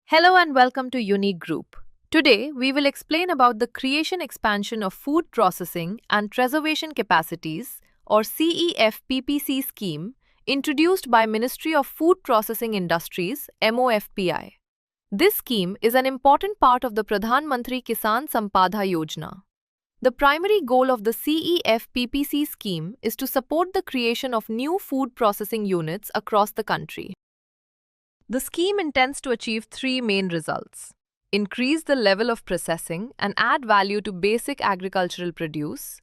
Hello and welcome to Unique Group. Today, we will explain about the creation expansion of food processing and preservation capacities or CEFPPC scheme introduced by Ministry of Food Processing Industries MoFPI. This scheme is an important part of the Pradhan Mantri Kisan Sampada Yojana. The primary goal of the CEFPPC scheme is to support the creation of new food processing units across the country. The scheme intends to achieve three main results: increase the level of processing and add value to basic agricultural produce,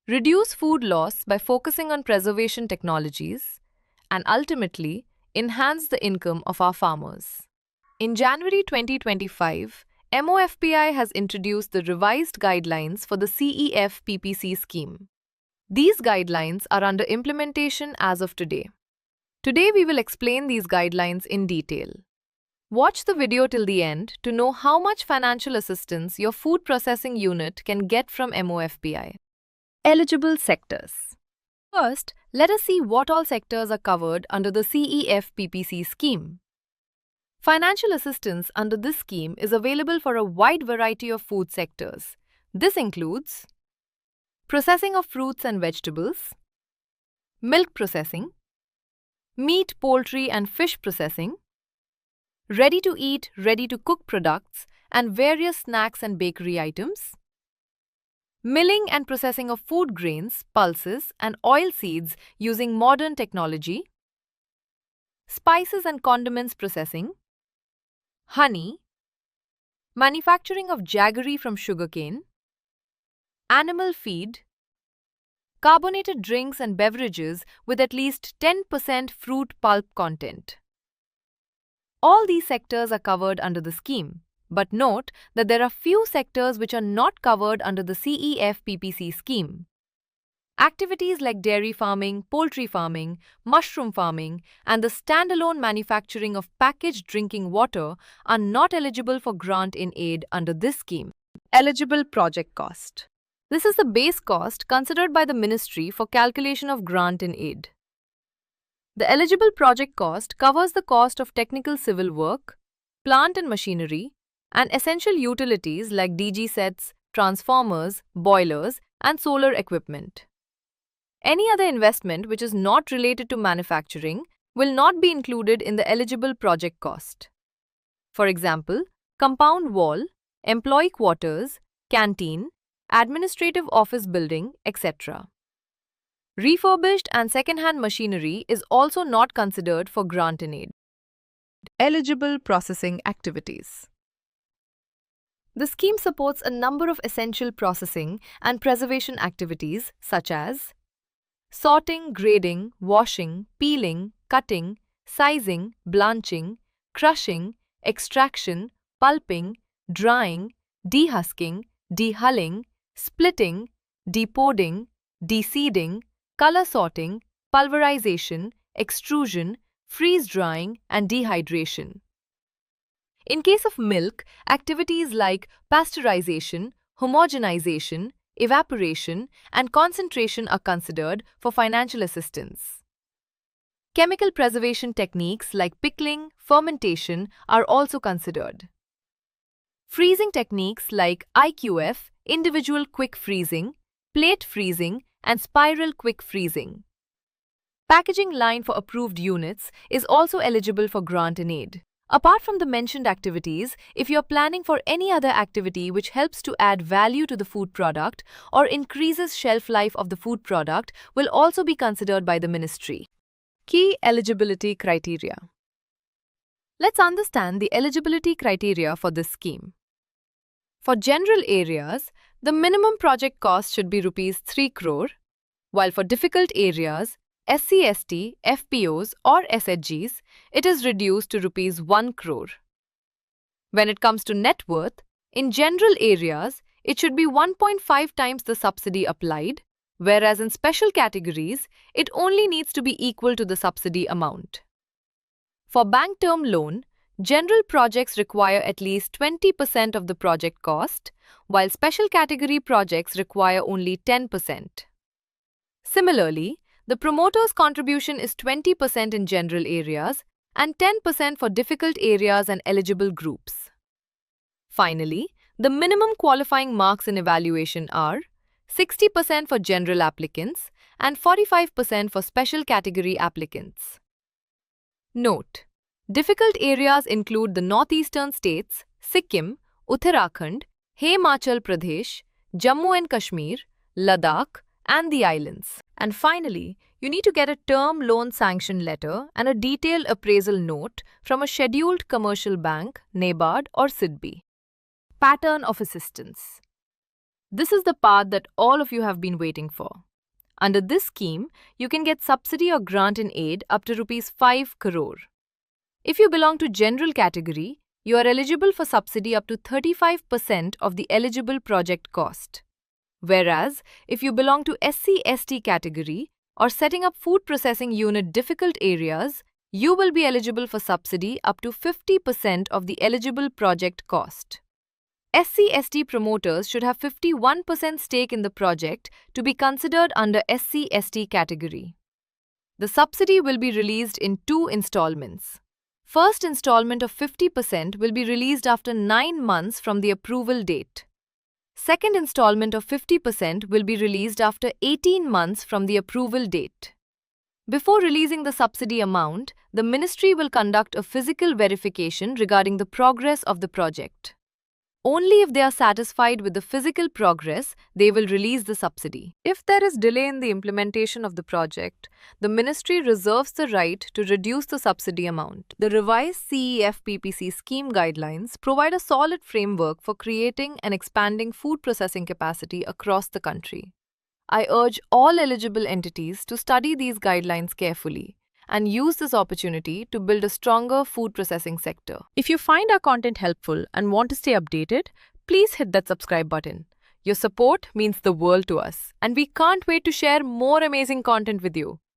reduce food loss by focusing on preservation technologies, and ultimately enhance the income of our farmers. In January 2025, MoFPI has introduced the revised guidelines for the CEFPPC scheme. These guidelines are under implementation as of today. Today we will explain these guidelines in detail. Watch the video till the end to know how much financial assistance your food processing unit can get from MoFPI. Eligible sectors. First, let us see what all sectors are covered under the CEFPPC scheme. Financial assistance under this scheme is available for a wide variety of food sectors. This includes processing of fruits and vegetables, milk processing, meat, poultry and fish processing, ready-to-eat, ready-to-cook products and various snacks and bakery items, milling and processing of food grains, pulses and oil seeds using modern technology, spices and condiments processing, honey, manufacturing of jaggery from sugarcane, animal feed, carbonated drinks and beverages with at least 10% fruit pulp content. All these sectors are covered under the scheme, but note that there are few sectors which are not covered under the CEFPPC scheme. Activities like dairy farming, poultry farming, mushroom farming, and the standalone manufacturing of packaged drinking water are not eligible for grant in aid under this scheme. Eligible project cost. This is the base cost considered by the Ministry for calculation of grant in aid. The eligible project cost covers the cost of technical civil work, plant and machinery, and essential utilities like DG sets, transformers, boilers, and solar equipment. Any other investment which is not related to manufacturing will not be included in the eligible project cost. For example, compound wall, employee quarters, canteen, administrative office building, etc. Refurbished and second-hand machinery is also not considered for grant in aid. Eligible processing activities. The scheme supports a number of essential processing and preservation activities such as sorting, grading, washing, peeling, cutting, sizing, blanching, crushing, extraction, pulping, drying, dehusking, dehulling, splitting, depodding, deseeding, color sorting, pulverization, extrusion, freeze-drying, and dehydration. In case of milk, activities like pasteurization, homogenization, evaporation, and concentration are considered for financial assistance. Chemical preservation techniques like pickling, fermentation are also considered. Freezing techniques like IQF, individual quick freezing, plate freezing, and spiral quick freezing. Packaging line for approved units is also eligible for grant in aid. Apart from the mentioned activities, if you are planning for any other activity which helps to add value to the food product or increases shelf life of the food product, will also be considered by the ministry. Key eligibility criteria. Let's understand the eligibility criteria for this scheme. For general areas, the minimum project cost should be Rs 3 crore, while for difficult areas, SC/ST, FPOs or SHGs, it is reduced to Rs 1 crore. When it comes to net worth, in general areas, it should be 1.5 times the subsidy applied, whereas in special categories, it only needs to be equal to the subsidy amount. For bank term loan, general projects require at least 20% of the project cost, while special category projects require only 10%. Similarly, the promoter's contribution is 20% in general areas and 10% for difficult areas and eligible groups. Finally, the minimum qualifying marks in evaluation are 60% for general applicants and 45% for special category applicants. Note: difficult areas include the northeastern states, Sikkim, Uttarakhand, Himachal Pradesh, Jammu and Kashmir, Ladakh, and the islands. And finally, you need to get a term loan sanction letter and a detailed appraisal note from a scheduled commercial bank, NABARD or SIDBI. Pattern of assistance. This is the part that all of you have been waiting for. Under this scheme, you can get subsidy or grant in aid up to Rs 5 crore. If you belong to general category, you are eligible for subsidy up to 35% of the eligible project cost. Whereas, if you belong to SC/ST category or setting up food processing unit difficult areas, you will be eligible for subsidy up to 50% of the eligible project cost. SC/ST promoters should have 51% stake in the project to be considered under SC/ST category. The subsidy will be released in 2 installments. First installment of 50% will be released after 9 months from the approval date. Second installment of 50% will be released after 18 months from the approval date. Before releasing the subsidy amount, the ministry will conduct a physical verification regarding the progress of the project. Only if they are satisfied with the physical progress, they will release the subsidy. If there is delay in the implementation of the project, the ministry reserves the right to reduce the subsidy amount. The revised CEFPPC scheme guidelines provide a solid framework for creating and expanding food processing capacity across the country. I urge all eligible entities to study these guidelines carefully and use this opportunity to build a stronger food processing sector. If you find our content helpful and want to stay updated, please hit that subscribe button. Your support means the world to us, and we can't wait to share more amazing content with you.